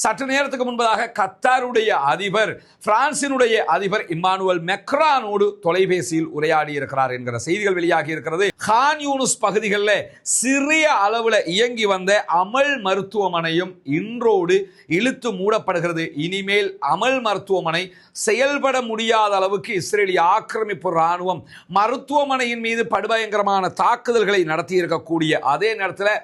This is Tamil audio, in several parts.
சற்று நேரத்துக்கு முன்பதாக கத்தாருடைய அதிபர் பிரான்சினுடைய அதிபர் இம்மானுவல் மெக்ரானோடு தொலைபேசியில் உரையாடி இருக்கிறார் என்கிற செய்திகள் வெளியாகி இருக்கிறது. கான் யூனிஸ் பகுதிகளில் சிறிய அளவில் இயங்கி வந்த அமல் மருத்துவமனையும் இன்றோடு இழுத்து மூடப்படுகிறது. இனிமேல் அமல் மருத்துவமனை செயல்பட முடியாத அளவுக்கு இஸ்ரேலிய ஆக்கிரமிப்பு ராணுவம் மருத்துவமனையின் மீது படுபயங்கரமான தாக்குதல்களை நடத்தி இருக்கக்கூடிய அதே நேரத்தில்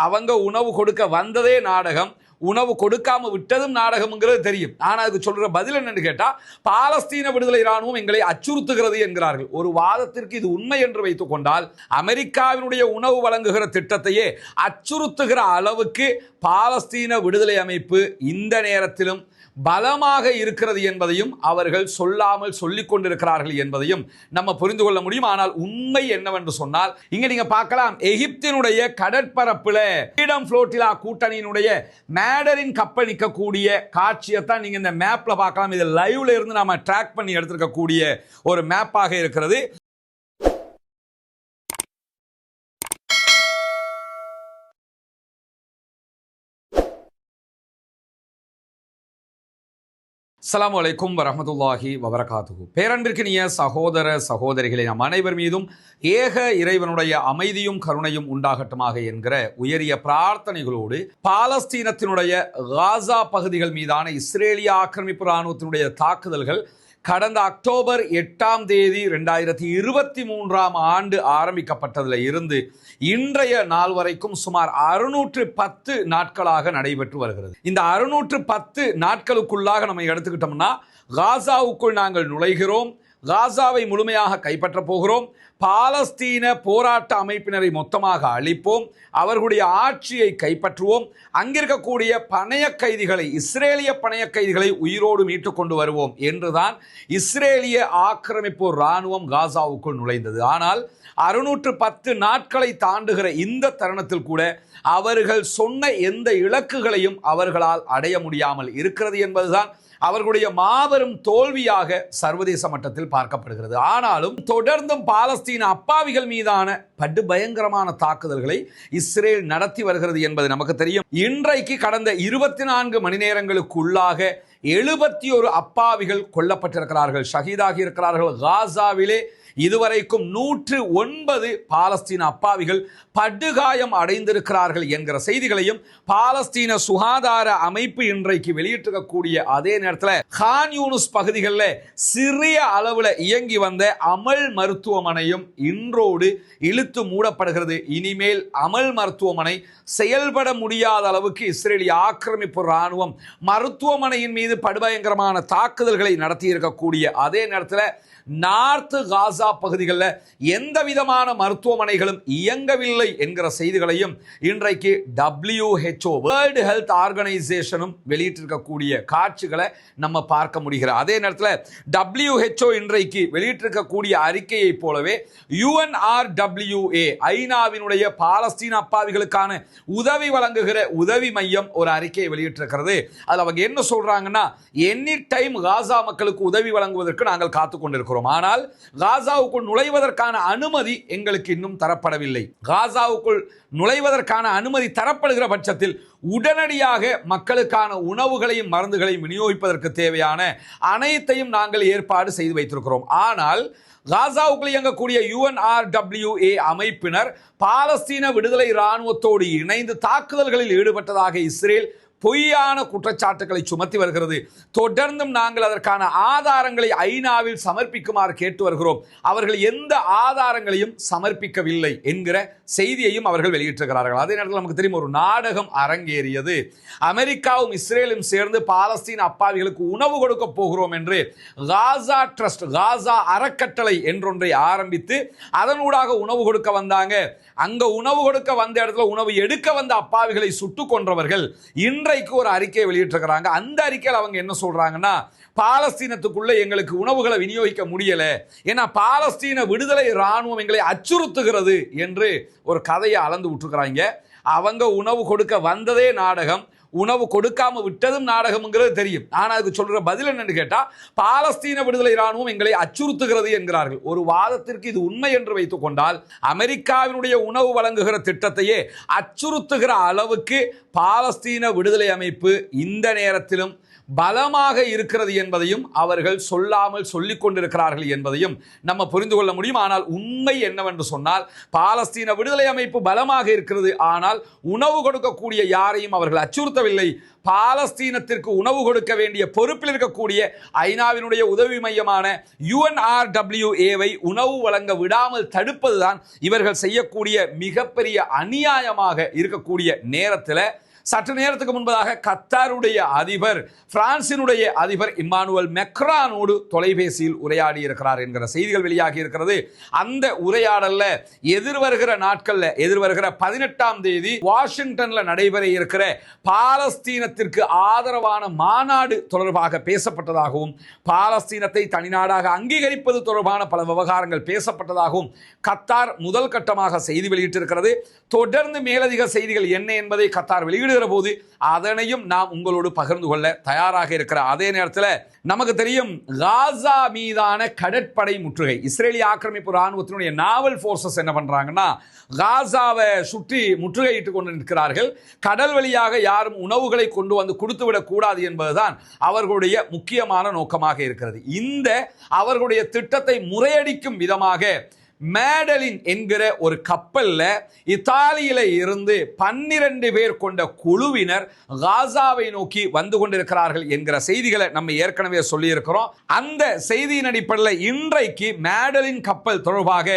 அவங்க உணவு கொடுக்க வந்ததே நாடகம், உணவு கொடுக்காம விட்டதும் நாடகம்ங்கிறது தெரியும். ஆனால் அதுக்கு சொல்ற பதில் என்னன்னு கேட்டா, பாலஸ்தீன விடுதலை ராணுவம் எங்களை அச்சுறுத்துகிறது என்கிறார்கள். ஒரு வாதத்திற்கு இது உண்மை என்று வைத்துக் கொண்டால், அமெரிக்காவினுடைய உணவு வழங்குகிற திட்டத்தையே அச்சுறுத்துகிற அளவுக்கு பாலஸ்தீன விடுதலை அமைப்பு இந்த நேரத்திலும் பலமாக இருக்கிறது என்பதையும் அவர்கள் சொல்லாமல் சொல்லிக் கொண்டிருக்கிறார்கள் என்பதையும் நம்ம புரிந்து கொள்ள முடியும். ஆனால் உண்மை என்னவென்று சொன்னால், இங்க நீங்க பார்க்கலாம், எகிப்தினுடைய கடற்பரப்புல ஃப்ரீடம் ஃப்ளோட்டிலா கூட்டணியினுடைய மேடரின் கப்பல் நிற்கக்கூடிய காட்சியை தான் நீங்க இந்த மேப்ல பார்க்கலாம். இது லைவ்ல இருந்து நாம ட்ராக் பண்ணி எடுத்திருக்கக்கூடிய ஒரு மேப்பாக இருக்கிறது. அஸ்ஸலாமு அலைக்கும் வரஹ்மத்துல்லாஹி வபரகாத்துஹு. பேரன்பிற்கினிய சகோதர சகோதரிகளை நம் அனைவர் மீதும் ஏக இறைவனுடைய அமைதியும் கருணையும் உண்டாகட்டுமாக என்கிற உயரிய பிரார்த்தனைகளோடு, பாலஸ்தீனத்தினுடைய காசா பகுதிகள் மீதான இஸ்ரேலிய ஆக்கிரமிப்பு இராணுவத்தினுடைய தாக்குதல்கள் கடந்த அக்டோபர் 8ஆம் தேதி 2023ஆம் ஆண்டு ஆரம்பிக்கப்பட்டதில் இருந்து இன்றைய நாள் வரைக்கும் சுமார் 610 நாட்களாக நடைபெற்று வருகிறது. இந்த 610 நாட்களுக்குள்ளாக நம்ம எடுத்துக்கிட்டோம்னா, காசாவுக்குள் நாங்கள் நுழைகிறோம், காசாவை முழுமையாக கைப்பற்ற போகிறோம், பாலஸ்தீன போராட்ட அமைப்பினரை மொத்தமாக அழிப்போம், அவர்களுடைய ஆட்சியை கைப்பற்றுவோம், அங்கிருக்கக்கூடிய பணைய கைதிகளை, இஸ்ரேலிய பணைய கைதிகளை உயிரோடு மீட்டுக் கொண்டு வருவோம் என்றுதான் இஸ்ரேலிய ஆக்கிரமிப்பு இராணுவம் காசாவுக்குள் நுழைந்தது. ஆனால் 610 நாட்களை தாண்டுகிற இந்த தருணத்தில் கூட அவர்கள் சொன்ன எந்த இலக்குகளையும் அவர்களால் அடைய முடியாமல் இருக்கிறது என்பதுதான் அவர்களுடைய மாபெரும் தோல்வியாக சர்வதேச மட்டத்தில் பார்க்கப்படுகிறது. ஆனாலும் தொடர்ந்தும் பாலஸ்தீன அப்பாவிகள் மீதான படுபயங்கரமான தாக்குதல்களை இஸ்ரேல் நடத்தி வருகிறது என்பது நமக்கு தெரியும். இன்றைக்கு கடந்த 24 மணி நேரங்களுக்குள்ளாக 71 அப்பாவிகள் கொல்லப்பட்டிருக்கிறார்கள், ஷஹீதாகி இருக்கிறார்கள். காசாவிலே இதுவரைக்கும் 109 பாலஸ்தீன அப்பாவிகள் படுகாயம் அடைந்திருக்கிறார்கள் என்கிற செய்திகளையும் பாலஸ்தீன சுகாதார அமைப்பு இன்றைக்கு வெளியிட்டிருக்கக்கூடிய அதே நேரத்தில் கான் யூனிஸ் பகுதிகளில் சிறிய அளவில் இயங்கி வந்த அமல் மருத்துவமனையும் இன்றோடு இழுத்து மூடப்படுகிறது. இனிமேல் அமல் மருத்துவமனை செயல்பட முடியாத அளவுக்கு இஸ்ரேலிய ஆக்கிரமிப்பு இராணுவம் மருத்துவமனையின் மீது படுபயங்கரமான தாக்குதல்களை நடத்தி இருக்கக்கூடிய அதே நேரத்தில் நார்த் காசா பகுதிகளில் எந்த விதமான மருத்துவமனைகளும் இயங்கவில்லை என்கிற செய்திகளையும் இன்றைக்கு WHO வேர்ல்டு ஹெல்த் ஆர்கனைசேஷனும் வெளியிட்டிருக்கக்கூடிய காட்சிகளை நம்ம பார்க்க முடிகிறது. அதே நேரத்தில் WHO இன்றைக்கு வெளியிட்டிருக்கக்கூடிய அறிக்கையை போலவே UNRWA ஐநாவினுடைய பாலஸ்தீன அப்பாவிகளுக்கான உதவி வழங்குகிற உதவி மையம் ஒரு அறிக்கையை வெளியிட்டிருக்கிறது. அதில் அவங்க என்ன சொல்றாங்கன்னா, எனி டைம் காசா மக்களுக்கு உதவி வழங்குவதற்கு நாங்கள் காத்துக் கொண்டிருக்கிறோம், ஆனால் காசாவுக்குள் நுழைவதற்கான அனுமதி எங்களுக்கு இன்னும் தரப்படவில்லை. காசாவுக்குள் நுழைவதற்கான அனுமதி தரப்படுகிற பட்சத்தில் உடனடியாக மக்களுக்கான உணவுகளையும் மருந்துகளையும் விநியோகிப்பதற்கு தேவையான அனைத்தையும் நாங்கள் ஏற்பாடு செய்து வைத்திருக்கிறோம். ஆனால் காசாவுக்குள் இயங்கக்கூடிய UNRWA அமைப்பினர் பாலஸ்தீன விடுதலை இராணுவத்தோடு இணைந்து தாக்குதல்களில் ஈடுபட்டதாக இஸ்ரேல் பொய்யான குற்றச்சாட்டுகளை சுமத்தி வருகிறது. தொடர்ந்தும் நாங்கள் அதற்கான ஆதாரங்களை ஐநாவில் சமர்ப்பிக்குமாறு கேட்டு வருகிறோம். அவர்கள் எந்த ஆதாரங்களையும் சமர்ப்பிக்கவில்லை என்கிற செய்தியையும் அவர்கள் வெளியிட்டிருக்கிறார்கள். அதே நேரத்தில் நமக்கு தெரியும், ஒரு நாடகம் அரங்கேறியது. அமெரிக்காவும் இஸ்ரேலும் சேர்ந்து பாலஸ்தீன அப்பாவிகளுக்கு உணவு கொடுக்க போகிறோம் என்று காசா ட்ரஸ்ட், காசா அறக்கட்டளை என்றொன்றை ஆரம்பித்து அதனூடாக உணவு கொடுக்க வந்தாங்க. அங்க உணவு கொடுக்க வந்த இடத்துல உணவு எடுக்க வந்த அப்பாவிகளை சுட்டுக் கொன்றவர்கள் இன்றைக்கு ஒரு அறிக்கையை வெளியிட்டிருக்கிறாங்க. அந்த அறிக்கையில் அவங்க என்ன சொல்றாங்கன்னா, பாலஸ்தீனத்துக்குள்ள எங்களுக்கு உணவுகளை விநியோகிக்க முடியல, ஏன்னா பாலஸ்தீன விடுதலை இராணுவம் எங்களை அச்சுறுத்துகிறது என்று ஒரு கதையை அளந்து விட்டுருக்கிறாங்க. அவங்க உணவு கொடுக்க வந்ததே நாடகம், உணவு கொடுக்காம விட்டதும் நாடகம்ங்கிறது தெரியும். ஆனால் அதுக்கு சொல்ற பதில் என்னன்னு கேட்டா, பாலஸ்தீன விடுதலை ராணுவம் எங்களை அச்சுறுத்துகிறது என்கிறார்கள். ஒரு வாதத்திற்கு இது உண்மை என்று வைத்துக் கொண்டால், அமெரிக்காவினுடைய உணவு வழங்குகிற திட்டத்தையே அச்சுறுத்துகிற அளவுக்கு பாலஸ்தீன விடுதலை அமைப்பு இந்த நேரத்திலும் பலமாக இருக்கிறது என்பதையும் அவர்கள் சொல்லாமல் சொல்லிக் கொண்டிருக்கிறார்கள் என்பதையும் நம்ம புரிந்து கொள்ள முடியும். ஆனால் உண்மை என்னவென்று சொன்னால், பாலஸ்தீன விடுதலை அமைப்பு பலமாக இருக்கிறது, ஆனால் உணவு கொடுக்கக்கூடிய யாரையும் அவர்கள் அச்சுறுத்தவில்லை. பாலஸ்தீனத்திற்கு உணவு கொடுக்க வேண்டிய பொறுப்பில் இருக்கக்கூடிய ஐநாவினுடைய உதவி மையமான UNRWA உணவு வழங்க விடாமல் தடுப்பதுதான் இவர்கள் செய்யக்கூடிய மிகப்பெரிய அநியாயமாக இருக்கக்கூடிய நேரத்தில், சற்று நேரத்துக்கு முன்பதாக கத்தாருடைய அதிபர் பிரான்சினுடைய அதிபர் இம்மானுவல் மெக்ரானோடு தொலைபேசியில் உரையாடி இருக்கிறார் என்கிற செய்திகள் வெளியாகி இருக்கிறது. அந்த உரையாடல்ல எதிர்வருகிற நாட்கள்ல, எதிர்வருகிற 18ஆம் தேதி வாஷிங்டன்ல நடைபெற இருக்கிற பாலஸ்தீனத்திற்கு ஆதரவான மாநாடு தொடர்பாக பேசப்பட்டதாகவும், பாலஸ்தீனத்தை தனிநாடாக அங்கீகரிப்பது தொடர்பான பல விவகாரங்கள் பேசப்பட்டதாகவும் கத்தார் முதல் கட்டமாக செய்தி வெளியிட்டிருக்கிறது. தொடர்ந்து மேலதிக செய்திகள் என்ன என்பதை கத்தார் வெளியிடுகிற போது அதனையும் நாம் உங்களோடு பகிர்ந்து கொள்ள தயாராக இருக்கிற அதே நேரத்தில், நமக்கு தெரியும் காசா மீதான கடற்படை முற்றுகை, இஸ்ரேலிய ஆக்கிரமிப்பு ராணுவத்தினுடைய நாவல் போர்சஸ் என்ன பண்றாங்கன்னா, காசாவை சுற்றி முற்றுகையிட்டுக் கொண்டு நிற்கிறார்கள். கடல் வழியாக யாரும் உணவுகளை கொண்டு வந்து கொடுத்து விடக் கூடாது என்பதுதான் அவர்களுடைய முக்கியமான நோக்கமாக இருக்கிறது. இந்த அவர்களுடைய திட்டத்தை முறையடிக்கும் விதமாக மேடலின் என்கிற ஒரு கப்பல்ல இத்தாலியில இருந்து 12 பேர் கொண்ட குழுவினர் காசாவை நோக்கி வந்து கொண்டிருக்கிறார்கள் என்கிற செய்திகளை நம்ம ஏற்கனவே சொல்லி இருக்கிறோம். அந்த செய்தியின் அடிப்படையில் இன்றைக்கு மேடலின் கப்பல் தொடர்பாக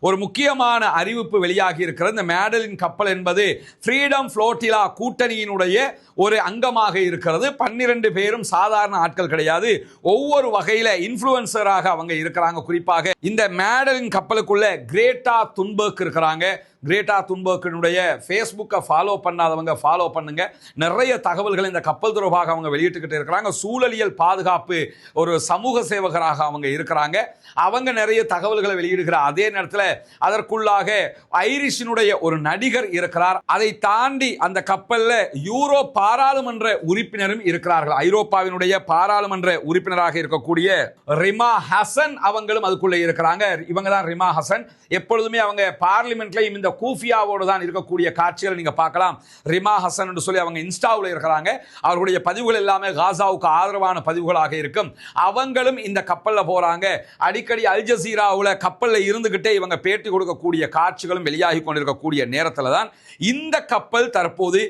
ஒரு முக்கியமான அறிவிப்பு வெளியாகி இருக்கிறது. இந்த மேடலின் கப்பல் என்பது ஃப்ரீடம் ஃப்ளோட்டிலா கூட்டணியினுடைய ஒரு அங்கமாக இருக்கிறது. 12 பேரும் சாதாரண ஆட்கள் கிடையாது. ஒவ்வொரு வகையில இன்ஃப்ளூயன்சராக அவங்க இருக்கிறாங்க. குறிப்பாக இந்த மேடலின் கப்பலுக்குள்ள கிரேட்டா துன்பர்க் இருக்கிறாங்க. கிரேட்டா துன்பர்க்கினுடைய ஃபேஸ்புக்கை ஃபாலோ பண்ணாதவங்க ஃபாலோ பண்ணுங்க. நிறைய தகவல்கள் இந்த கப்பல் தொடர்பாக அவங்க வெளியிட்டுக்கிட்டு இருக்கிறாங்க. சூழலியல் பாதுகாப்பு ஒரு சமூக சேவகராக அவங்க இருக்கிறாங்க. அவங்க நிறைய தகவல்களை வெளியிடுகிற அதே நேரத்தில் அதற்குள்ளாக ஐரிஷினுடைய ஒரு நடிகர் இருக்கிறார். அதை தாண்டி அந்த கப்பல்ல யூரோ பாராளுமன்ற உறுப்பினரும் இருக்கிறார்கள். ஐரோப்பாவினுடைய பாராளுமன்ற உறுப்பினராக இருக்கக்கூடிய ரிமா ஹசன் அவங்களும் அதுக்குள்ளே இருக்கிறாங்க. இவங்க தான் ரிமா ஹசன். எப்பொழுதுமே அவங்க பார்லிமெண்ட்லையும் இந்த கூஃபியாவோடு தான் இருக்கக்கூடிய காட்சிகளை நீங்க பார்க்கலாம். ரிமா ஹசன் என்று சொல்லி அவங்க இன்ஸ்டாவில் இருக்கிறாங்க. அவர்களுடைய பதிவுகள் எல்லாமே காசாவுக்கு ஆதரவான பதிவுகளாக இருக்கும். அவங்களும் இந்த கப்பல்ல போறாங்க. அடிக்கடி அல் ஜசீராவுல கப்பல்ல இருந்துகிட்டே இவங்க பேட்டி கொடுக்கக்கூடிய காட்சிகளும் வெளியாகி கொண்டிருக்கக்கூடிய நேரத்தில் தான் இந்த கப்பல் தற்போது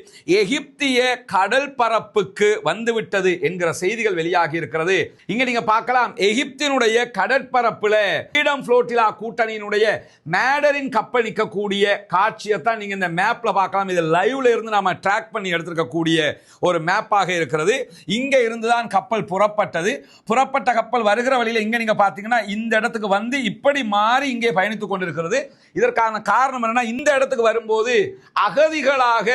எகிப்திய கடல் பரப்புக்கு வந்துவிட்டது என்கிற செய்திகள் வெளியாகி இருக்கிறது. இங்க நீங்க பார்க்கலாம், எகிப்தினுடைய கடற்பரப்புல ஃப்ரீடம் ஃப்ளோட்டிலா கூட்டணியினுடைய மேடரின் கப்பல் நிற்கக்கூடிய காட்சியை தான் நீங்க இந்த மேப்ல பார்க்கலாம். இது லைவ்ல இருந்து நாம ட்ராக் பண்ணி எடுத்திருக்கக்கூடிய ஒரு மேப்பாக இருக்கிறது. இங்க இருந்து தான் கப்பல் புறப்பட்டது. புறப்பட்ட கப்பல் வருகிற வழியில இங்க நீங்க பாத்தீங்கன்னா இந்த இடத்துக்கு வந்து இப்படி மாறி இங்கே பயணித்துக் கொண்டிருக்கிறது. இதற்கான காரணம் என்னன்னா, இந்த இடத்துக்கு வரும்போது அகதிகளாக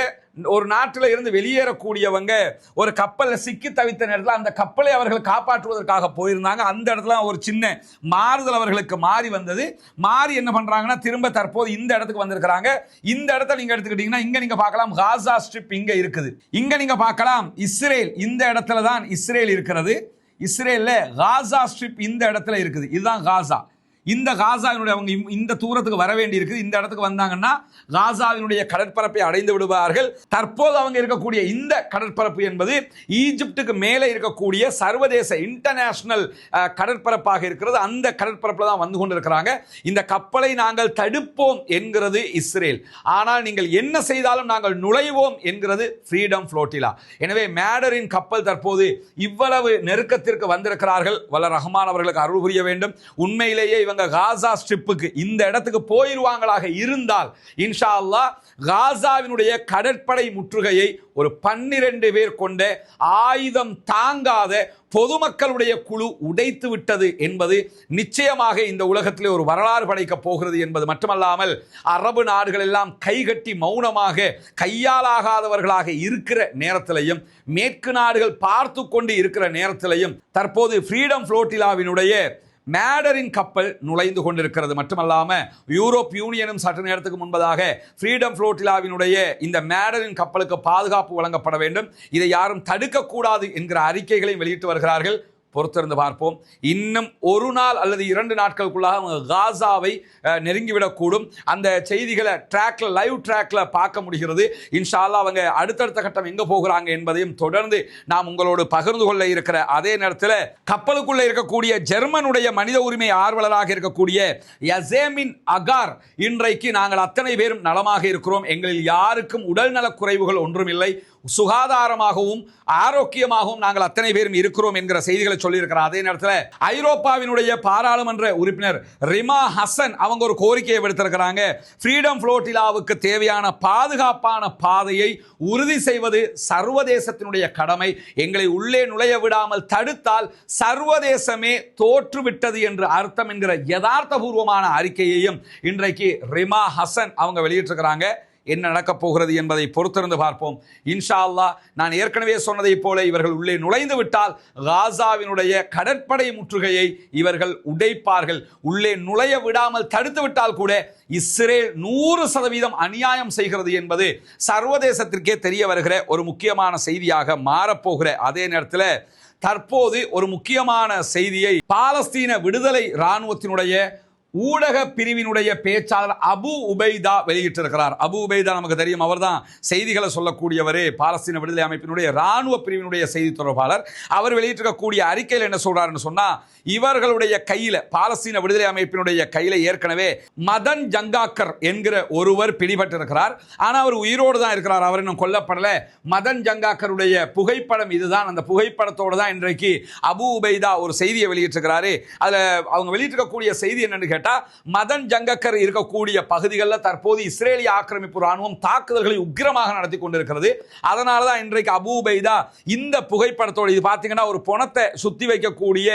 ஒரு நாட்டில் இருந்து வெளியேறக்கூடியவங்க ஒரு கப்பல்ல சிக்கி தவித்த நேரத்தில் அந்த கப்பலை அவர்கள் காப்பாற்றுவதற்காக போயிருந்தாங்க. அந்த இடத்துல ஒரு சின்ன மாறுதல் அவர்களுக்கு மாறி வந்தது. மாறி என்ன பண்றாங்கன்னா, திரும்ப தற்போது இந்த இடத்துக்கு வந்திருக்கிறாங்க. இந்த இடத்த நீங்க எடுத்துக்கிட்டீங்கன்னா இங்க நீங்க பார்க்கலாம் காசா ஸ்ட்ரிப் இங்க இருக்குது. இங்க நீங்க பார்க்கலாம் இஸ்ரேல், இந்த இடத்துல தான் இஸ்ரேல் இருக்கிறது. இஸ்ரேல்ல காசா ஸ்ட்ரிப் இந்த இடத்துல இருக்குது. இதுதான் காசா. இந்த காசாவினுடைய அவங்க இந்த தூரத்துக்கு வர வேண்டி இருக்குது. இந்த இடத்துக்கு வந்தாங்கன்னா காசாவினுடைய கடற்பரப்பை அடைந்து விடுவார்கள். தற்போது அவங்க இருக்கக்கூடிய இந்த கடற்பரப்பு என்பது ஈஜிப்டுக்கு மேலே இருக்கக்கூடிய சர்வதேச இன்டர்நேஷனல் கடற்பரப்பாக இருக்கிறது. அந்த கடற்பரப்பில் தான் வந்து கொண்டிருக்கிறாங்க. இந்த கப்பலை நாங்கள் தடுப்போம் என்கிறது இஸ்ரேல். ஆனால் நீங்கள் என்ன செய்தாலும் நாங்கள் நுழைவோம் என்கிறது ஃப்ரீடம் ஃப்ளோட்டிலா. எனவே மேடரின் கப்பல் தற்போது இவ்வளவு நெருக்கத்திற்கு வந்திருக்கிறார்கள். வல்ல ரஹ்மான் அவர்களுக்கு அருள் புரிய வேண்டும். உண்மையிலேயே இவங்க காசா ஸ்ட்ரிப்புக்கு இந்த இடத்துக்கு போயிருவாங்களாக இருந்தால் இன்ஷா அல்லாஹ் காசாவினுடைய கடற்படை முற்றுகையை ஒரு 12 பேர் கொண்ட ஆயுதம் தாங்காத பொதுமக்களுடைய குழு உடைத்து விட்டது என்பது நிச்சயமாக இந்த உலகத்திலே ஒரு வரலாறு படைக்க போகிறது என்பது மட்டுமல்லாமல், அரபு நாடுகள் எல்லாம் கைகட்டி மௌனமாக கையாலாகாதவர்களாக இருக்கிற நேரத்திலையும், மேற்கு நாடுகள் பார்த்து கொண்டு இருக்கிற நேரத்திலையும் தற்போது ஃப்ரீடம் ஃப்ளோட்டிலாவினுடைய மேடரின் கப்பல் நுழைந்து கொண்டிருக்கிறது. மட்டுமல்லாம யூரோப் யூனியனும் சற்று நேரத்துக்கு முன்பதாக ஃப்ரீடம் ஃப்ளோட்டிலாவினுடைய இந்த மேடரின் கப்பலுக்கு பாதுகாப்பு வழங்கப்பட வேண்டும், இதை யாரும் தடுக்கக்கூடாது என்கிற அறிக்கைகளையும் வெளியிட்டு வருகிறார்கள். பொறுத்திருந்து பார்ப்போம். இன்னும் ஒரு நாள் அல்லது 2 நாட்களுக்குள்ளாக அவங்க காசாவை நெருங்கிவிடக்கூடும். அந்த செய்திகளை லைவ் ட்ராக்ல பார்க்க முடிகிறது. இன்ஷா அல்லாஹ் அவங்க அடுத்தடுத்த கட்டம் எங்க போகிறாங்க என்பதையும் தொடர்ந்து நாம் உங்களோடு பகிர்ந்து கொள்ள இருக்கிற அதே நேரத்தில் கப்பலுக்குள்ள இருக்கக்கூடிய ஜெர்மனுடைய மனித உரிமை ஆர்வலராக இருக்கக்கூடிய யசேமின் அகார், இன்றைக்கு நாங்கள் அத்தனை பேரும் நலமாக இருக்கிறோம், எங்களில் யாருக்கும் உடல் நலக் குறைவுகள் ஒன்றுமில்லை, சுகாதாரமாகவும் ஆரோக்கியமாகவும் நாங்கள் அத்தனை பேரும் இருக்கிறோம் என்கிற செய்திகளை சொல்லியிருக்கிறார். அதே நேரத்தில் ஐரோப்பாவினுடைய பாராளுமன்ற உறுப்பினர் ரிமா ஹசன் அவங்க ஒரு கோரிக்கையை விடுத்திருக்கிறாங்க. ஃப்ரீடம் ஃப்ளோட்டிலாவுக்கு தேவையான பாதுகாப்பான பாதையை உறுதி செய்வது சர்வதேசத்தினுடைய கடமை, எங்களை உள்ளே நுழைய விடாமல் தடுத்தால் சர்வதேசமே தோற்றுவிட்டது என்று அர்த்தம் என்கிற யதார்த்தபூர்வமான அறிக்கையையும் இன்றைக்கு ரிமா ஹசன் அவங்க வெளியிட்டிருக்கிறாங்க. என்ன நடக்கப் போகிறது என்பதை பொறுத்திருந்து பார்ப்போம். இன்ஷா அல்லாஹ் நான் ஏற்கனவே சொன்னதைப் போல இவர்கள் உள்ளே நுழைந்து விட்டால் காசாவினுடைய கடற்படை முற்றுகையை இவர்கள் உடைப்பார்கள். உள்ளே நுழைய விடாமல் தடுத்து விட்டால் கூட இஸ்ரேல் 100% அநியாயம் செய்கிறது என்பது சர்வதேசத்திற்கே தெரிய வருகிற ஒரு முக்கியமான செய்தியாக மாறப்போகிற அதே நேரத்தில் தற்போது ஒரு முக்கியமான செய்தியை பாலஸ்தீன விடுதலை இராணுவத்தினுடைய ஊடக பிரிவினுடைய பேச்சாளர் அபு உபைதா வெளியிட்டிருக்கிறார். அபு உபைதா நமக்கு தெரியும், அவர்தான் செய்திகளை சொல்லக்கூடியவரே, பாலஸ்தீன விடுதலை அமைப்பினுடைய இராணுவ பிரிவினுடைய செய்தி தொடர்பாளர். அவர் வெளியிட்டிருக்கக்கூடிய அறிக்கையில் என்ன சொல்றாருன்னு சொன்னா, இவர்களுடைய கையில பாலஸ்தீன விடுதலை அமைப்பினுடைய கையில ஏற்கனவே மதன் ஜங்காக்கர் என்கிற ஒருவர் பிடிபட்டிருக்கிறார். ஆனா அவர் உயிரோடு தான் இருக்கிறார், அவர் இன்னும் கொல்லப்படல. மதன் ஜங்காக்கருடைய புகைப்படம் இதுதான். அந்த புகைப்படத்தோடு தான் இன்றைக்கு அபு உபைதா ஒரு செய்தியை வெளியிட்டிருக்கிறாரு. அதுல அவங்க வெளியிட்டிருக்கக்கூடிய செய்தி என்னன்னு கேட்டா, மதன் ஜங்கக்கர் இருக்கக்கூடிய பகுதிகளில் தற்போது இஸ்ரேலிய ஆக்கிரமிப்பு ராணுவம் தாக்குதல்களை உக்கிரமாக நடத்தி கொண்டிருக்கிறது. அதனால தான் இன்றைக்கு அபு உபைதா இந்த புகைப்படத்தோடு, இது பார்த்தீங்கன்னா ஒரு பணத்தை சுத்தி வைக்கக்கூடிய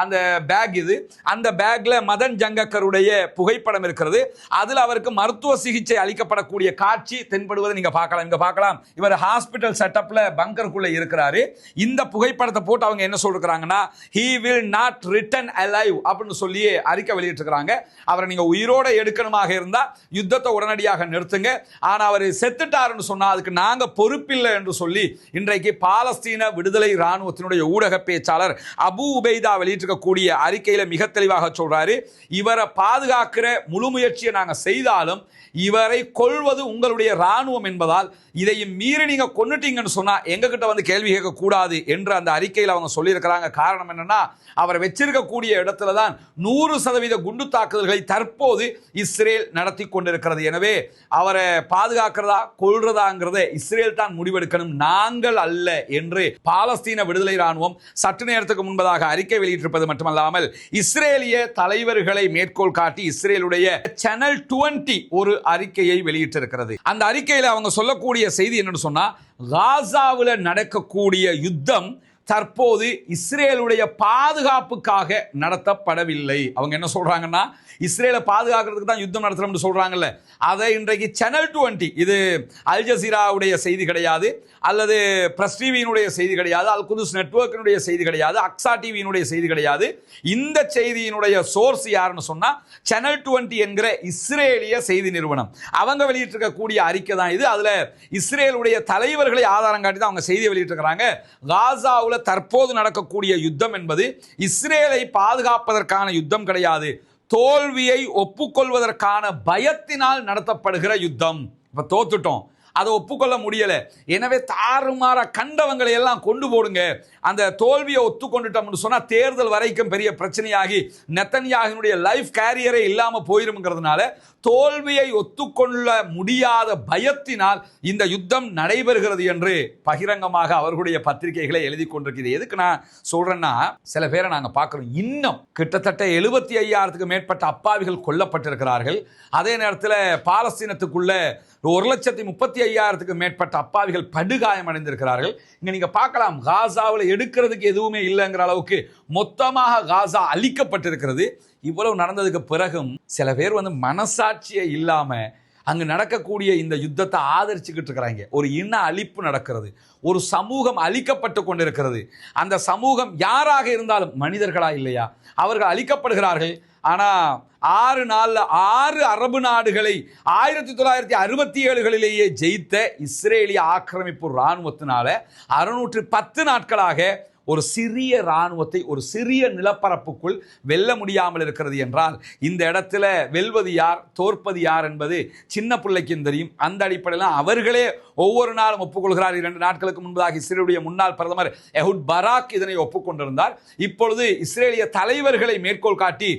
அந்த பேக், இது அந்த பேக்ல மதன் ஜங்கக்கருடைய புகைப்படம் இருக்கிறது. அதில் அவருக்கு மருத்துவ சிகிச்சை அளிக்கப்படக்கூடிய காட்சி தென்படுவதை நீங்க பார்க்கலாம். இங்க பார்க்கலாம், இவர் ஹாஸ்பிட்டல் செட்டப்ல பங்கருக்குள்ள இருக்கிறாரு. இந்த புகைப்படத்தை போட்டு அவங்க என்ன சொல்றாங்கன்னா, he will not return alive அப்படின்னு சொல்லி அறிக்கை வெளியிட்டிருக்கிறாங்க. அவரை நீங்க உயிரோட எடுக்கணுமாக இருந்தா யுத்தத்தை உடனடியாக நிறுத்துங்க, ஆனா அவர் செத்துட்டாருன்னு சொன்னா அதுக்கு நாங்க பொறுப்பில்லை என்று சொல்லி இன்றைக்கு பாலஸ்தீன விடுதலை இராணுவத்தினுடைய ஊடக பேச்சாளர் அபு உபைதா வெளியிட்டிருக்கக்கூடிய அறிக்கையில மிக தெளிவாக சொல்றாரு, இவரை பாதுகாக்கிற முழு முயற்சியை நாங்க செய்தாலும் இவரை கொல்வது உங்களுடைய ராணுவம் என்பதால் இதையும் மீறி நீங்க கொன்னுட்டீங்கன்னு சொன்னா எங்க கிட்ட வந்து கேள்வி கேட்க கூடாது என்று அந்த அறிக்கையில் அவங்க சொல்லியிருக்கிறாங்க. காரணம் என்னன்னா, அவர் வச்சிருக்கக்கூடிய இடத்துல தான் 100% குண்டு தாக்குதல்களை தற்போது இஸ்ரேல் நடத்தி கொண்டிருக்கிறது. எனவே அவரை பாதுகாக்கிறதா கொல்றதாங்கிறத இஸ்ரேல் தான் முடிவெடுக்கணும், நாங்கள் அல்ல என்று பாலஸ்தீன விடுதலை ராணுவம் சற்று நேரத்துக்கு முன்பதாக அறிக்கை வெளியிட்டிருப்பது மட்டுமல்லாமல் இஸ்ரேலிய தலைவர்களை மேற்கோள் காட்டி இஸ்ரேலுடைய சேனல் 20 ஒரு அறிக்கையை வெளியிட்டிருக்கிறது. அந்த அறிக்கையில் அவங்க சொல்லக்கூடிய செய்தி என்னன்னு சொன்னா, காசாவில் நடக்கக்கூடிய யுத்தம் தற்போது இஸ்ரேலுடைய பாதுகாப்புக்காக நடத்தப்படவில்லை. அவங்க என்ன சொல்றாங்கன்னா, இஸ்ரேலை பாதுகாக்கிறதுக்கு தான் யுத்தம் நடத்துறோம்னு சொல்றாங்கல்ல, அதை இன்றைக்கு சேனல் 20, இது அல் ஜசீராவுடைய செய்தி கிடையாது, அல்லது பிரஸ் டிவியினுடைய செய்தி கிடையாது, அல் குதுஸ் நெட்வொர்க்கினுடைய செய்தி கிடையாது, அக்ஸா டிவியினுடைய செய்தி கிடையாது. இந்த செய்தியினுடைய சோர்ஸ் யாருன்னு சொன்னா சேனல் 20 என்கிற இஸ்ரேலிய செய்தி நிறுவனம். அவங்க வெளியிட்டிருக்கக்கூடிய அறிக்கை தான் இது. அதுல இஸ்ரேலுடைய தலைவர்களை ஆதாரம் காட்டி தான் அவங்க செய்தியை வெளியிட்டிருக்கிறாங்க. காசாவில் தற்போது நடக்கக்கூடிய யுத்தம் என்பது இஸ்ரேலை பாதுகாப்பதற்கான யுத்தம் கிடையாது, தோல்வியை ஒப்புக்கொள்வதற்கான பயத்தினால் நடத்தப்படுகிற யுத்தம். இப்ப தோத்துட்டோம், அதை ஒப்புக்கொள்ள முடியல, எனவே தாறுமாற கண்டவங்களை எல்லாம் கொண்டு போடுங்க, அந்த தோல்வியை ஒத்துக்கொண்டுட்டோம்னு சொன்னா தேர்தல் வரைக்கும் பெரிய பிரச்சனையாகி நெத்தன்யாஹுவினுடைய லைஃப் கேரியரே இல்லாம போயிரும்ங்கிறதுனால தோல்வியை ஒத்துக்கொள்ள முடியாத பயத்தினால் இந்த யுத்தம் நடைபெறுகிறது என்று பகிரங்கமாக அவர்களுடைய பத்திரிகைகளை எழுதி கொண்டிருக்கிறது. எதுக்கு நான் சொல்றேன்னா, சில பேரை நாங்க பார்க்கிறோம், இன்னும் கிட்டத்தட்ட 75,000க்கு மேற்பட்ட அப்பாவிகள் கொல்லப்பட்டிருக்கிறார்கள். அதே நேரத்தில் பாலஸ்தீனத்துக்குள்ள 1,35,000க்கு மேற்பட்ட அப்பாவிகள் படுகாயம் அடைந்திருக்கிறார்கள். இங்க நீங்க பார்க்கலாம், காசாவில் எடுக்கிறதுக்கு எதுவுமே இல்லைங்கிற அளவுக்கு மொத்தமாக காசா அழிக்கப்பட்டிருக்கிறது. இவ்வளவு நடந்ததுக்கு பிறகும் சில பேர் வந்து மனசாட்சியே இல்லாம அங்கு நடக்கக்கூடிய இந்த யுத்தத்தை ஆதரிச்சுக்கிட்டு இருக்கிறாங்க. ஒரு இன அழிப்பு நடக்கிறது, ஒரு சமூகம் அழிக்கப்பட்டு கொண்டிருக்கிறது. அந்த சமூகம் யாராக இருந்தாலும் மனிதர்களா இல்லையா, அவர்கள் அழிக்கப்படுகிறார்கள். ஆனால் 6 நாளில் 6 அரபு நாடுகளை 1967களிலேயே ஜெயித்த இஸ்ரேலிய ஆக்கிரமிப்பு இராணுவத்தினால 610 நாட்களாக ஒரு சிறிய இராணுவத்தை ஒரு சிறிய நிலப்பரப்புக்குள் வெல்ல முடியாமல் இருக்கிறது என்றால் இந்த இடத்துல வெல்வது யார் தோற்பது யார் என்பது சின்ன பிள்ளைக்கும் தெரியும். அந்த அடிப்படையில் அவர்களே ஒவ்வொரு நாளும் ஒப்புக்கொள்கிறார். 2 நாட்களுக்கு முன்பதாக இஸ்ரேலுடைய முன்னாள் பிரதமர் எஹுட் பராக் இதனை ஒப்புக்கொண்டிருந்தார். இப்பொழுது இஸ்ரேலிய தலைவர்களை மேற்கோள் காட்டி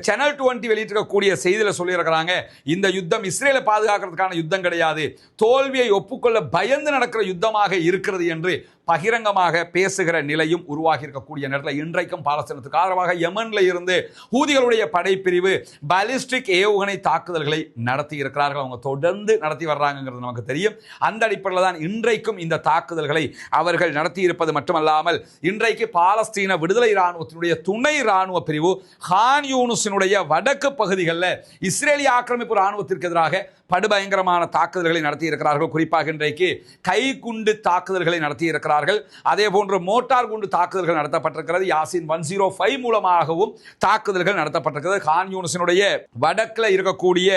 சேனல் 20 வெளியிட்டிருக்கக்கூடிய செய்தியில் சொல்லியிருக்கிறாங்க, இந்த யுத்தம் இஸ்ரேலை பாதுகாக்கிறதுக்கான யுத்தம் கிடையாது, தோல்வியை ஒப்புக்கொள்ள பயந்து நடக்கிற யுத்தமாக இருக்கிறது என்று பகிரங்கமாக பேசுகிற நிலையும் உருவாகி இருக்கக்கூடிய நேரத்தில் இன்றைக்கும் பாலஸ்தீனத்துக்கு ஆதரவாக யெமன்ல இருந்து ஹூதிகளுடைய படைப்பிரிவு பாலிஸ்டிக் ஏவுகணை தாக்குதல்களை நடத்தி இருக்கிறார்கள். அவங்க தொடர்ந்து நடத்தி வர்றாங்கிறது நமக்கு தெரியும். அந்த அடிப்படையில் தான் இன்றைக்கும் இந்த தாக்குதல்களை அவர்கள் நடத்தி இருப்பது மட்டுமல்லாமல் இன்றைக்கு பாலஸ்தீன விடுதலை இராணுவத்தினுடைய துணை இராணுவ பிரிவு கான் யூனிஸினுடைய வடக்கு பகுதிகளில் இஸ்ரேலிய ஆக்கிரமிப்பு இராணுவத்திற்கு எதிராக படுபயங்கரமான தாக்குதல்களை நடத்தி இருக்கிறார்கள். குறிப்பாக இன்றைக்கு கைக்குண்டு தாக்குதல்களை நடத்தி இருக்கிறார்கள். அதே போன்று மோட்டார் குண்டு தாக்குதல்கள் நடத்தப்பட்டிருக்கிறது. யாசின் 105 மூலமாகவும் தாக்குதல்கள் நடத்தப்பட்டிருக்கிறது. கான் யூனிஸினுடைய வடக்கில் இருக்கக்கூடிய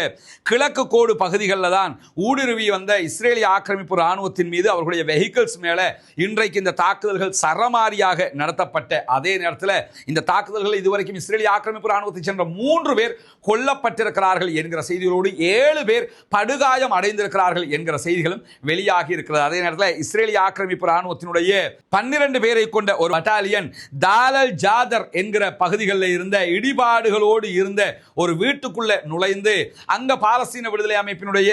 கிழக்கு கோடு பகுதிகளில் தான் ஊடுருவி வந்த இஸ்ரேலிய ஆக்கிரமிப்பு இராணுவத்தின் மீது அவர்களுடைய வெஹிக்கிள்ஸ் மேலே இன்றைக்கு இந்த தாக்குதல்கள் சரமாரியாக நடத்தப்பட்ட அதே நேரத்தில் இந்த தாக்குதல்கள் இதுவரைக்கும் இஸ்ரேலிய ஆக்கிரமிப்பு இராணுவத்தை சென்ற 3 பேர் கொல்லப்பட்டிருக்கிறார்கள் என்கிற செய்திகளோடு 7 பேர் படுகாயம் அடைந்திருக்கிறார்கள் என்கிற செய்திகளும் வெளியாகி இருக்கிறது. அதே நேரத்தில் இஸ்ரேலிய ஆக்கிரமிப்பு இராணுவத்தினுடைய 12 பேரை கொண்ட ஒரு பட்டாலியன் தாலல் ஜாதர் என்கிற பகுதிகளில் இருந்த இடிபாடுகளோடு இருந்த ஒரு வீட்டுக்குள்ள நுழைந்து அங்க பாலஸ்தீன விடுதலை அமைப்பினுடைய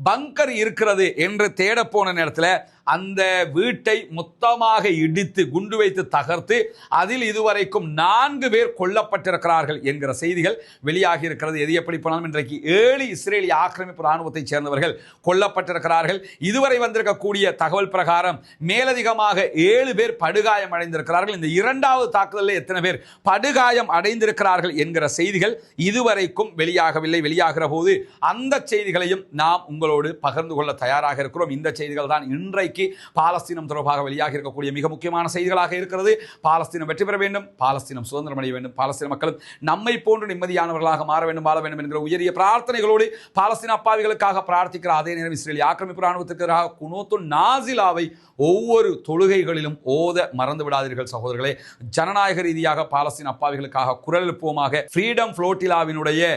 பங்கர் இருக்கிறது என்று தேட போன நேரத்தில் அந்த வீட்டை மொத்தமாக இடித்து குண்டு வைத்து தகர்த்து அதில் இதுவரைக்கும் 4 பேர் கொல்லப்பட்டிருக்கிறார்கள் என்கிற செய்திகள் வெளியாகி இருக்கிறது. எது எப்படி போனாலும் இன்றைக்கு 7 இஸ்ரேலிய ஆக்கிரமிப்பு இராணுவத்தை சேர்ந்தவர்கள் கொல்லப்பட்டிருக்கிறார்கள். இதுவரை வந்திருக்கக்கூடிய தகவல் பிரகாரம் மேலதிகமாக 7 பேர் படுகாயம் அடைந்திருக்கிறார்கள். இந்த 2வது தாக்குதலில் எத்தனை பேர் படுகாயம் அடைந்திருக்கிறார்கள் என்கிற செய்திகள் இதுவரைக்கும் வெளியாகவில்லை. வெளியாகிற போது அந்த செய்திகளையும் நாம் உங்களோடு பகிர்ந்து கொள்ள தயாராக இருக்கிறோம். இந்த செய்திகள் தான் இன்றைக்கு பாலஸ்தீனம் தொடர்பாக வெளியாக இருக்கக்கூடிய மிக முக்கியமான செய்திகளாக இருக்கிறது. பாலஸ்தீனம் வெற்றி பெற வேண்டும், பாலஸ்தீனம் சுதந்திரம் அடைய வேண்டும், பாலஸ்தீன மக்களும் நம்மை போன்று நிம்மதியானவர்களாக மாற வேண்டும், வாழ வேண்டும் என்கிற உயரிய பிரார்த்தனைகளோடு பாலஸ்தீன அப்பாவிகளுக்காக பிரார்த்திக்கிற அதே நேரம் இஸ்ரேலிய ஆக்கிரமிப்பு இராணுவத்திற்கு எதிராக குனூத்து நாசிலாவை ஒவ்வொரு தொழுகைகளிலும் ஓத மறந்து விடாதீர்கள் சகோதரர்களே. ஜனநாயக ரீதியாக பாலஸ்தீன அப்பாவிகளுக்காக குரல் எழுப்புவோமாக. ஃப்ரீடம் ஃப்ளோட்டிலாவினுடைய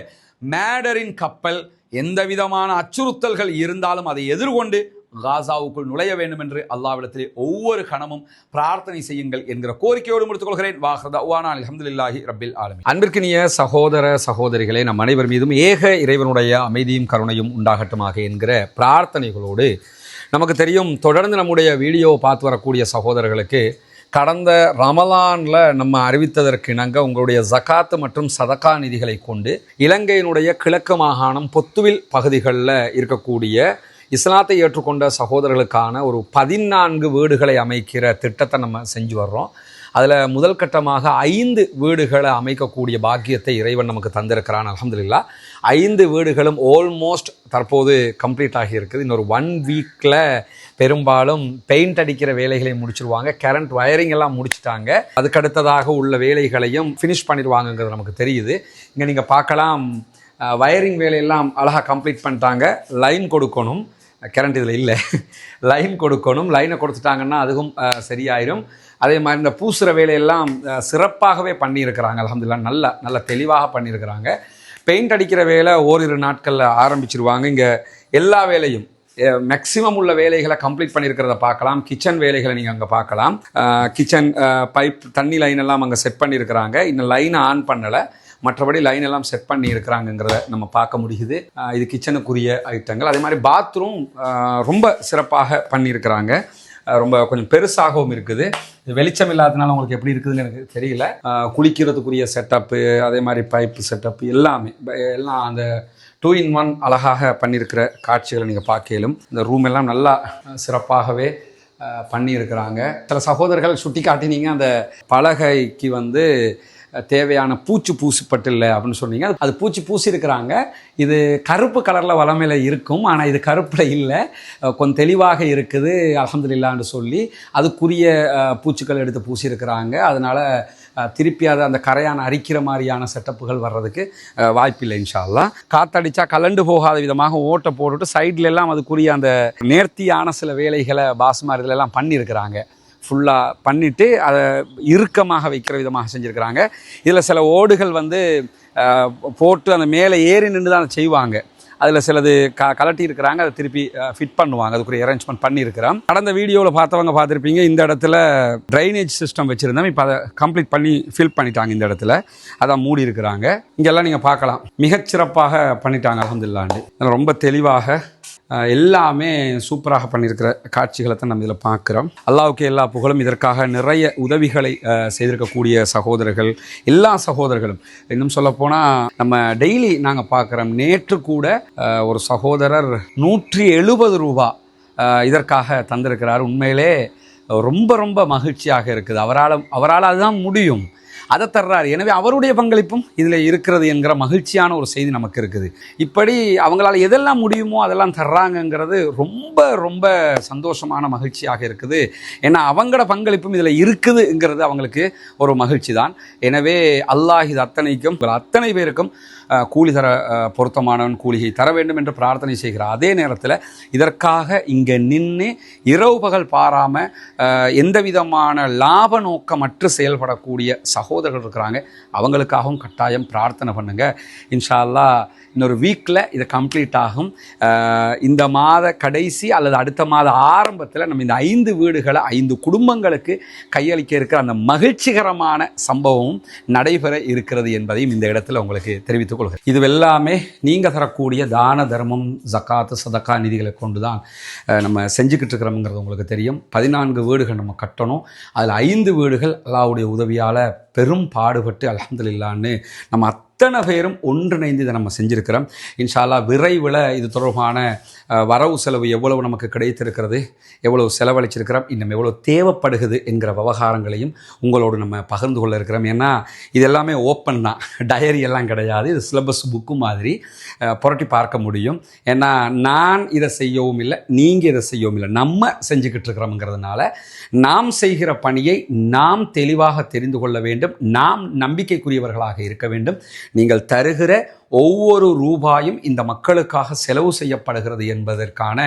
மேடரின் கப்பல் எந்த விதமான அச்சுறுத்தல்கள் இருந்தாலும் அதை எதிர்கொண்டு காசாவுக்குள் நுழைய வேண்டும் என்று அல்லாஹ்விடத்திலே ஒவ்வொரு கணமும் பிரார்த்தனை செய்யுங்கள் என்கிற கோரிக்கையோடு முடித்துக் கொள்கிறேன். வாஹ்ரதவானா அல்ஹம்துலில்லாஹி ரப்பில் ஆலமீன். அன்பிற்கினிய சகோதர சகோதரிகளே, நம் அனைவர் மீதும் ஏக இறைவனுடைய அமைதியும் கருணையும் உண்டாகட்டுமாக என்கிற பிரார்த்தனைகளோடு, நமக்கு தெரியும் தொடர்ந்து நம்முடைய வீடியோவை பார்த்து வரக்கூடிய சகோதரர்களுக்கு கடந்த ரமலானில் நம்ம அறிவித்ததற்கு இணங்க உங்களுடைய ஜகாத்து மற்றும் சதகா நிதிகளை கொண்டு இலங்கையினுடைய கிழக்கு மாகாணம் பொத்துவில் பகுதிகளில் இருக்கக்கூடிய இஸ்லாத்தை ஏற்றுக்கொண்ட சகோதரர்களுக்கான ஒரு 14 வீடுகளை அமைக்கிற திட்டத்தை நம்ம செஞ்சு வர்றோம். அதில் முதல் கட்டமாக 5 வீடுகளை அமைக்கக்கூடிய பாக்கியத்தை இறைவன் நமக்கு தந்திருக்கிறான். அல்ஹம்துலில்லாஹ் 5 வீடுகளும் ஆல்மோஸ்ட் தற்போது கம்ப்ளீட் ஆகி இருக்குது. இன்னொரு 1 வீக்கில் பெரும்பாலும் பெயிண்ட் அடிக்கிற வேலைகளை முடிச்சிருவாங்க. கரண்ட் வயரிங் எல்லாம் முடிச்சுட்டாங்க. அதுக்கடுத்ததாக உள்ள வேலைகளையும் ஃபினிஷ் பண்ணிடுவாங்கங்கிறது நமக்கு தெரியுது. இங்கே நீங்கள் பார்க்கலாம், வயரிங் வேலையெல்லாம் அழகாக கம்ப்ளீட் பண்ணிட்டாங்க. லைன் கொடுக்கணும், கரண்ட் இதில் இல்லை, லைன் கொடுக்கணும். லைனை கொடுத்துட்டாங்கன்னா அதுவும் சரியாயிரும். அதே மாதிரி இந்த பூசுகிற வேலையெல்லாம் சிறப்பாகவே பண்ணியிருக்கிறாங்க. அல்ஹம்துலில்லாஹ் நல்ல தெளிவாக பண்ணியிருக்கிறாங்க. பெயிண்ட் அடிக்கிற வேலை ஓரிரு நாட்களில் ஆரம்பிச்சிருவாங்க. இங்கே எல்லா வேலையும் மேக்ஸிமம் உள்ள வேலைகளை கம்ப்ளீட் பண்ணியிருக்கிறத பார்க்கலாம். கிச்சன் வேலைகளை நீங்கள் அங்கே பார்க்கலாம். கிச்சன் பைப் தண்ணி லைன் எல்லாம் அங்கே செட் பண்ணியிருக்கிறாங்க. இன்னும் லைனை ஆன் பண்ணலை, மற்றபடி லைன் எல்லாம் செட் பண்ணி இருக்கிறாங்கிறத நம்ம பார்க்க முடியுது. இது கிச்சனுக்குரிய ஐட்டங்கள். அதே மாதிரி பாத்ரூம் ரொம்ப சிறப்பாக பண்ணியிருக்கிறாங்க. ரொம்ப கொஞ்சம் பெருசாகவும் இருக்குது. வெளிச்சம் இல்லாததுனால உங்களுக்கு எப்படி இருக்குதுன்னு எனக்கு தெரியல. குளிக்கிறதுக்குரிய செட்டப்பு, அதே மாதிரி பைப்பு செட்டப்பு எல்லாம் அந்த 2-in-1 அழகாக பண்ணியிருக்கிற காட்சிகளை நீங்கள் பார்க்கலும். இந்த ரூம் எல்லாம் நல்லா சிறப்பாகவே பண்ணியிருக்கிறாங்க. சில சகோதரர்கள் சுட்டி காட்டினீங்க, அந்த பலகைக்கு தேவையான பூச்சி பூசிப்பட்டில்லை அப்படின்னு சொன்னீங்க. அது பூச்சி பூசியிருக்கிறாங்க. இது கருப்பு கலரில் வளமையில் இருக்கும், ஆனால் இது கருப்பில் இல்லை, கொஞ்சம் தெளிவாக இருக்குது அல்ஹம்துலில்லாஹ்னு சொல்லி அதுக்குரிய பூச்சிகள் எடுத்து பூசியிருக்கிறாங்க. அதனால் திருப்பி அதை அந்த கரையான அரிக்கிற மாதிரியான செட்டப்புகள் வர்றதுக்கு வாய்ப்பில்லை இன்ஷா அல்லாஹ். காற்றடிச்சா கலண்டு போகாத விதமாக ஓட்டை போட்டுட்டு சைட்ல எல்லாம் அதுக்குரிய அந்த நேர்த்தியான சில வேலைகளை பாஸ்மார் இதிலெல்லாம் பண்ணியிருக்கிறாங்க. ஃபுல்லாக பண்ணிவிட்டு அதை இறுக்கமாக வைக்கிற விதமாக செஞ்சுருக்கிறாங்க. இதில் சில ஓடுகள் போட்டு அந்த மேலே ஏறி நின்று தான் அதை செய்வாங்க. அதில் சிலது கலட்டி இருக்கிறாங்க, அதை திருப்பி ஃபிட் பண்ணுவாங்க. அதுக்குரிய அரேஞ்ச்மெண்ட் பண்ணியிருக்கிறோம். கடந்த வீடியோவில் பார்த்தவங்க பார்த்துருப்பீங்க, இந்த இடத்துல ட்ரைனேஜ் சிஸ்டம் வச்சுருந்தோம். இப்போ அதை கம்ப்ளீட் பண்ணி ஃபில் பண்ணிட்டாங்க. இந்த இடத்துல அதான் மூடி இருக்கிறாங்க. இங்கெல்லாம் நீங்கள் பார்க்கலாம், மிகச்சிறப்பாக பண்ணிட்டாங்க அல்ஹம்துலில்லாஹ். ரொம்ப தெளிவாக எல்லாமே சூப்பராக பண்ணியிருக்கிற காட்சிகளை தான் நம்ம இதில் பார்க்குறோம். அல்லாஹ்வுக்கு எல்லா புகழும். இதற்காக நிறைய உதவிகளை செய்திருக்கக்கூடிய சகோதரர்கள், எல்லா சகோதரர்களும், இன்னும் சொல்லப்போனால் நம்ம டெய்லி நாங்கள் பார்க்குறோம். நேற்று கூட ஒரு சகோதரர் 170 ரூபா இதற்காக தந்திருக்கிறார். உண்மையிலே ரொம்ப ரொம்ப மகிழ்ச்சியாக இருக்குது. அவரால் அதுதான் முடியும், அதை தர்றாரு. எனவே அவருடைய பங்களிப்பும் இதில் இருக்கிறது என்கிற மகிழ்ச்சியான ஒரு செய்தி நமக்கு இருக்குது. இப்படி அவங்களால எதெல்லாம் முடியுமோ அதெல்லாம் தர்றாங்கங்கிறது ரொம்ப ரொம்ப சந்தோஷமான மகிழ்ச்சியாக இருக்குது. ஏன்னா அவங்களோட பங்களிப்பும் இதில் இருக்குதுங்கிறது அவங்களுக்கு ஒரு மகிழ்ச்சி தான். எனவே அல்லாஹ் இது அத்தனை பேருக்கும் கூலி தர பொருத்தமானவன் கூலியை தர வேண்டும் என்று பிரார்த்தனை செய்கிறார். அதே நேரத்தில் இதற்காக இங்கே நின்று இரவு பகல் பாராமல் எந்த விதமான லாப நோக்கமற்று செயல்படக்கூடிய சகோதரர்கள் இருக்கிறாங்க. அவங்களுக்காகவும் கட்டாயம் பிரார்த்தனை பண்ணுங்கள். இன்ஷா அல்லாஹ் இன்னொரு வீக்கில் இது கம்ப்ளீட் ஆகும். இந்த மாத கடைசி அல்லது அடுத்த மாத ஆரம்பத்தில் நம்ம இந்த 5 வீடுகளை 5 குடும்பங்களுக்கு கையளிக்க இருக்கிற அந்த மகிழ்ச்சிகரமான சம்பவமும் நடைபெற இருக்கிறது என்பதையும் இந்த இடத்துல உங்களுக்கு தெரிவித்துக் கொள்கிறேன். இது எல்லாமே நீங்கள் தரக்கூடிய தான தர்மம், ஜக்காத்து, சதக்கா நிதிகளை கொண்டு தான் நம்ம செஞ்சுக்கிட்டு இருக்கிறோம்ங்கிறது உங்களுக்கு தெரியும். 14 வீடுகள் நம்ம கட்டணும். அதில் 5 வீடுகள் அல்லாஹ்வுடைய உதவியால் பெரும் பாடுபட்டு அல்ஹம்துலில்லாஹ்னு நம்ம அத்தனை பேரும் ஒன்றிணைந்து இதை நம்ம செஞ்சுருக்கிறோம். இன்ஷா அல்லாஹ் விரைவில் இது தொடர்பான வரவு செலவு எவ்வளவு நமக்கு கிடைத்திருக்கிறது, எவ்வளவு செலவழிச்சிருக்கிறோம், இன்னும் எவ்வளோ தேவைப்படுகிறது என்கிற விவகாரங்களையும் உங்களோடு நம்ம பகிர்ந்து கொள்ள இருக்கிறோம். ஏன்னா இது எல்லாமே ஓப்பன் தான், டயரி எல்லாம் கிடையாது. இது சிலபஸ் புக்கு மாதிரி புரட்டி பார்க்க முடியும். ஏன்னா நான் இதை செய்யவும் இல்லை, நீங்கள் இதை செய்யவும் இல்லை, நம்ம செஞ்சுக்கிட்டு இருக்கிறோம்ங்கிறதுனால நாம் செய்கிற பணியை நாம் தெளிவாக தெரிந்து கொள்ள வேண்டும். நாம் நம்பிக்கைக்குரியவர்களாக இருக்க வேண்டும். நீங்கள் தருகிற ஒவ்வொரு ரூபாயும் இந்த மக்களுக்காக செலவு செய்யப்படுகிறது என்பதற்கான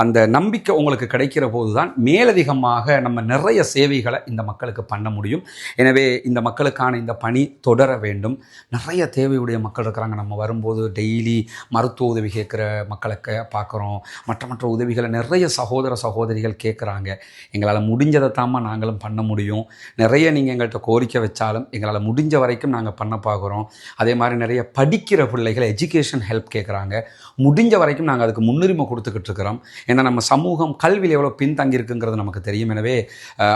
அந்த நம்பிக்கை உங்களுக்கு கிடைக்கிற போது தான் மேலதிகமாக நம்ம நிறைய சேவைகளை இந்த மக்களுக்கு பண்ண முடியும். எனவே இந்த மக்களுக்கான இந்த பணி தொடர வேண்டும். நிறைய தேவையுடைய மக்கள் இருக்கிறாங்க. நம்ம வரும்போது டெய்லி மருத்துவ உதவி கேட்குற மக்களுக்கு பார்க்குறோம். மற்ற உதவிகளை நிறைய சகோதரிகள் கேட்குறாங்க. எங்களால் முடிஞ்சதை தாம்மா நாங்களும் பண்ண முடியும். நிறைய நீங்கள் எங்கள்கிட்ட கோரிக்கை வச்சாலும் எங்களால் முடிஞ்ச வரைக்கும் நாங்கள் பண்ண பார்க்குறோம். அதே மாதிரி நிறைய படிக்கிற பிள்ளைகள் எஜுகேஷன் ஹெல்ப் கேட்குறாங்க. முடிஞ்ச வரைக்கும் நாங்கள் அதுக்கு முன்னுரிமை கொடுத்துக்கிட்டு இருக்கிறோம். ஏன்னா நம்ம சமூகம் கல்வியில் எவ்வளோ பின்தங்கி இருக்குங்கிறது நமக்கு தெரியும். எனவே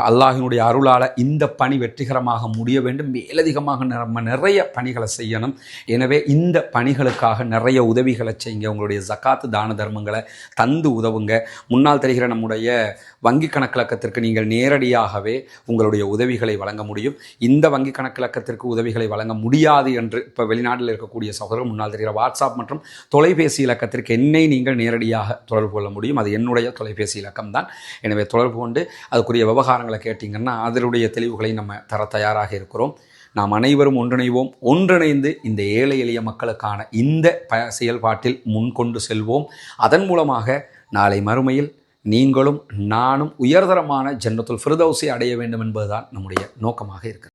அல்லாஹினுடைய அருளால் இந்த பணி வெற்றிகரமாக முடிய வேண்டும். மேலதிகமாக நம்ம நிறைய பணிகளை செய்யணும். எனவே இந்த பணிகளுக்காக நிறைய உதவிகளை செய்யுங்க. உங்களுடைய ஜக்காத்து தான தர்மங்களை தந்து உதவுங்க. முன்னால் தெரிகிற நம்முடைய வங்கி கணக்கிலக்கத்திற்கு நீங்கள் நேரடியாகவே உங்களுடைய உதவிகளை வழங்க முடியும். இந்த வங்கி கணக்கிலக்கத்திற்கு உதவிகளை வழங்க முடியாது என்று இப்போ வெளிநாட்டில் இருக்கக்கூடிய சகோதரர் முன்னால் தெரிகிற வாட்ஸ்அப் மற்றும் தொலைபேசி இலக்கத்திற்கு என்னை நீங்கள் நேரடியாக தொடர்பு கொள்ள முடியும். அது என்னுடைய தொலைபேசி இலக்கம் தான். எனவே தொடர்பு கொண்டு அதுக்குரிய விவகாரங்களை கேட்டிங்கன்னா அதனுடைய தெளிவுகளை நம்ம தர தயாராக இருக்கிறோம். நாம் அனைவரும் ஒன்றிணைந்து இந்த ஏழை எளிய மக்களுக்கான இந்த செயல்பாட்டில் முன்கொண்டு செல்வோம். அதன் மூலமாக நாளை மறுமையில் நீங்களும் நானும் உயர்தரமான ஜன்னத்துல் ஃபிர்தௌஸை அடைய வேண்டும் என்பதுதான் நம்முடைய நோக்கமாக இருக்கிறது.